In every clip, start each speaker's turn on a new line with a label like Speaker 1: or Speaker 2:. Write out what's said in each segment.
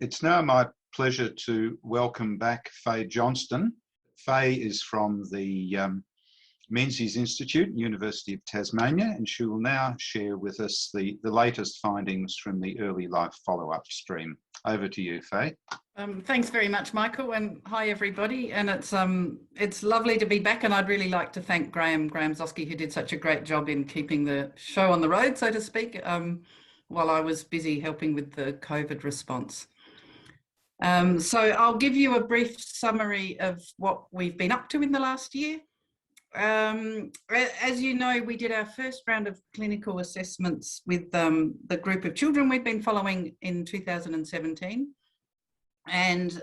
Speaker 1: It's now my pleasure to welcome back Faye Johnston. Faye is from the Menzies Institute, University of Tasmania, and she will now share with us the latest findings from the early life follow-up stream. Over to you, Faye.
Speaker 2: Thanks very much, Michael, and hi everybody. And it's lovely to be back, and I'd really like to thank Graham Zoski, who did such a great job in keeping the show on the road, so to speak, while I was busy helping with the COVID response. So I'll give you a brief summary of what we've been up to in the last year. As you know, we did our first round of clinical assessments with the group of children we've been following in 2017, and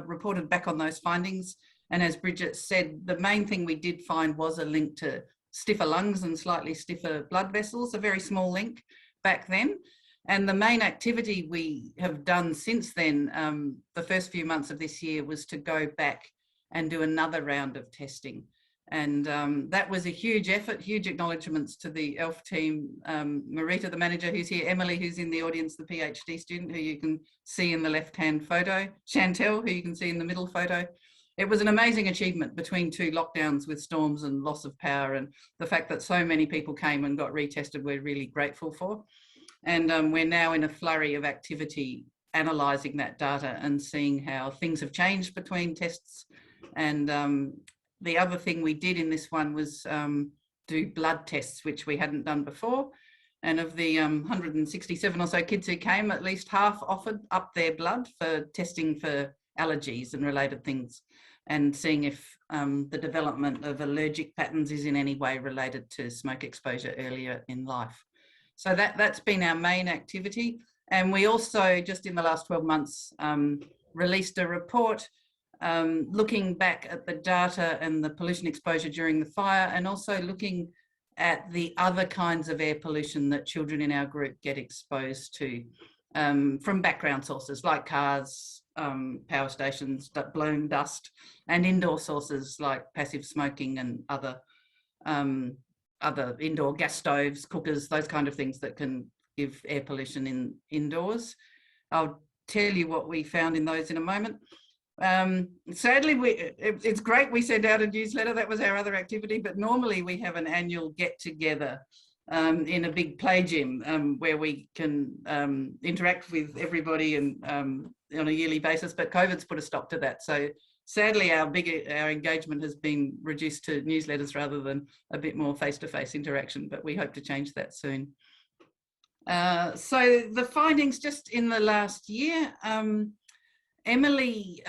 Speaker 2: reported back on those findings. And as Bridget said, the main thing we did find was a link to stiffer lungs and slightly stiffer blood vessels, a very small link back then. And the main activity we have done since then, the first few months of this year, was to go back and do another round of testing. And that was a huge effort, huge acknowledgements to the ELF team, Marita, the manager who's here, Emily, who's in the audience, the PhD student who you can see in the left-hand photo, Chantel, who you can see in the middle photo. It was an amazing achievement between two lockdowns with storms and loss of power, and the fact that so many people came and got retested, we're really grateful for. And we're now in a flurry of activity analysing that data and seeing how things have changed between tests. And the other thing we did in this one was do blood tests, which we hadn't done before. And of the 167 or so kids who came, at least half offered up their blood for testing for allergies and related things, and seeing if the development of allergic patterns is in any way related to smoke exposure earlier in life. So that's been our main activity. And we also, just in the last 12 months, released a report looking back at the data and the pollution exposure during the fire, and also looking at the other kinds of air pollution that children in our group get exposed to from background sources like cars, power stations, blown dust, and indoor sources like passive smoking and other indoor gas stoves, cookers, those kind of things that can give air pollution indoors. I'll tell you what we found in those in a moment. Sadly, it's great we send out a newsletter. That was our other activity, but normally we have an annual get-together in a big play gym where we can interact with everybody and on a yearly basis, but COVID's put a stop to that. So sadly, our engagement has been reduced to newsletters rather than a bit more face-to-face interaction, but we hope to change that soon. So the findings just in the last year, Emily,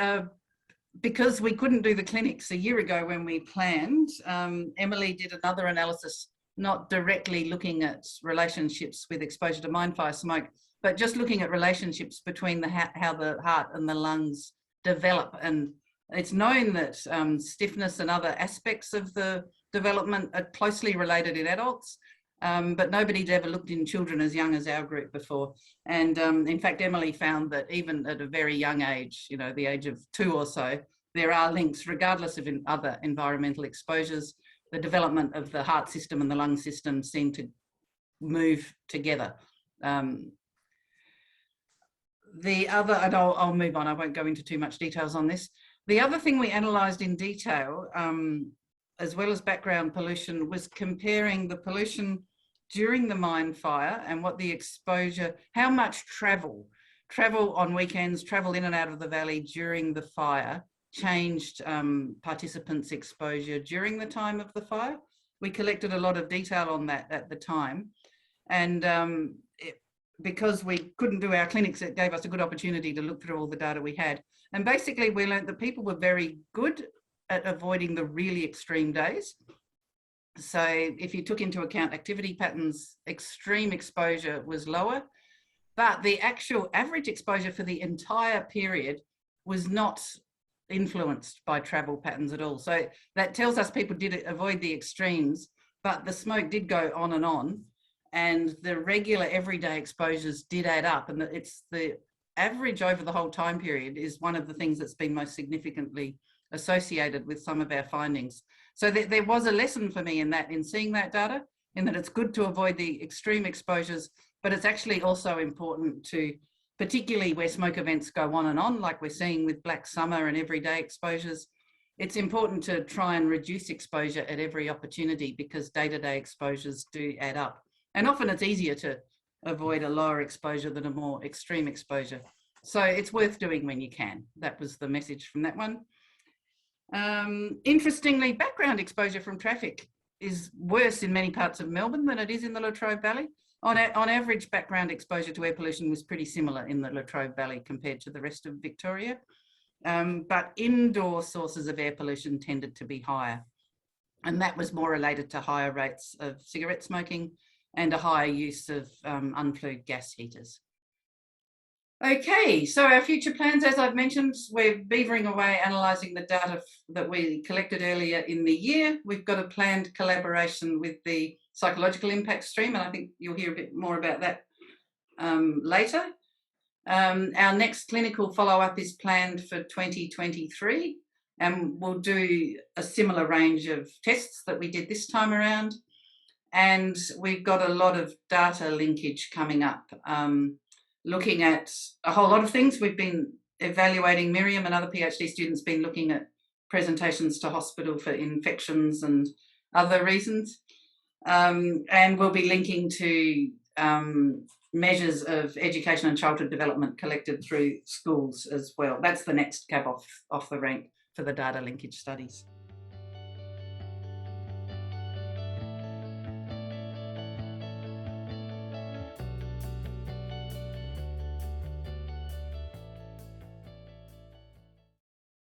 Speaker 2: because we couldn't do the clinics a year ago when we planned, Emily did another analysis, not directly looking at relationships with exposure to mine fire smoke, but just looking at relationships between how the heart and the lungs develop. And it's known that stiffness and other aspects of the development are closely related in adults, but nobody'd ever looked in children as young as our group before. And in fact, Emily found that even at a very young age, you know, the age of 2 or so, there are links, regardless of other environmental exposures. The development of the heart system and the lung system seem to move together. The other, and I'll move on, I won't go into too much details on this. The other thing we analysed in detail, as well as background pollution, was comparing the pollution during the mine fire and what the exposure, how much travel on weekends, travel in and out of the valley during the fire changed participants' exposure during the time of the fire. We collected a lot of detail on that at the time. And because we couldn't do our clinics, it gave us a good opportunity to look through all the data we had. And basically we learned that people were very good at avoiding the really extreme days. So if you took into account activity patterns, extreme exposure was lower, but the actual average exposure for the entire period was not influenced by travel patterns at all. So that tells us people did avoid the extremes, but the smoke did go on, and the regular everyday exposures did add up, and it's the average over the whole time period is one of the things that's been most significantly associated with some of our findings. So there was a lesson for me in seeing that data, in that it's good to avoid the extreme exposures, but it's actually also important to particularly where smoke events go on and on, like we're seeing with Black Summer and everyday exposures. It's important to try and reduce exposure at every opportunity because day-to-day exposures do add up. And often it's easier to avoid a lower exposure than a more extreme exposure. So it's worth doing when you can. That was the message from that one. Interestingly, background exposure from traffic is worse in many parts of Melbourne than it is in the Latrobe Valley. On average, background exposure to air pollution was pretty similar in the Latrobe Valley compared to the rest of Victoria. But indoor sources of air pollution tended to be higher. And that was more related to higher rates of cigarette smoking and a higher use of unflued gas heaters. Okay, so our future plans, as I've mentioned, we're beavering away analysing the data that we collected earlier in the year. We've got a planned collaboration with the psychological impact stream, and I think you'll hear a bit more about that later. Our next clinical follow-up is planned for 2023, and we'll do a similar range of tests that we did this time around. And we've got a lot of data linkage coming up, looking at a whole lot of things. We've been evaluating, Miriam and other PhD students been looking at presentations to hospital for infections and other reasons. And we'll be linking to measures of education and childhood development collected through schools as well. That's the next cab off the rank for the data linkage studies.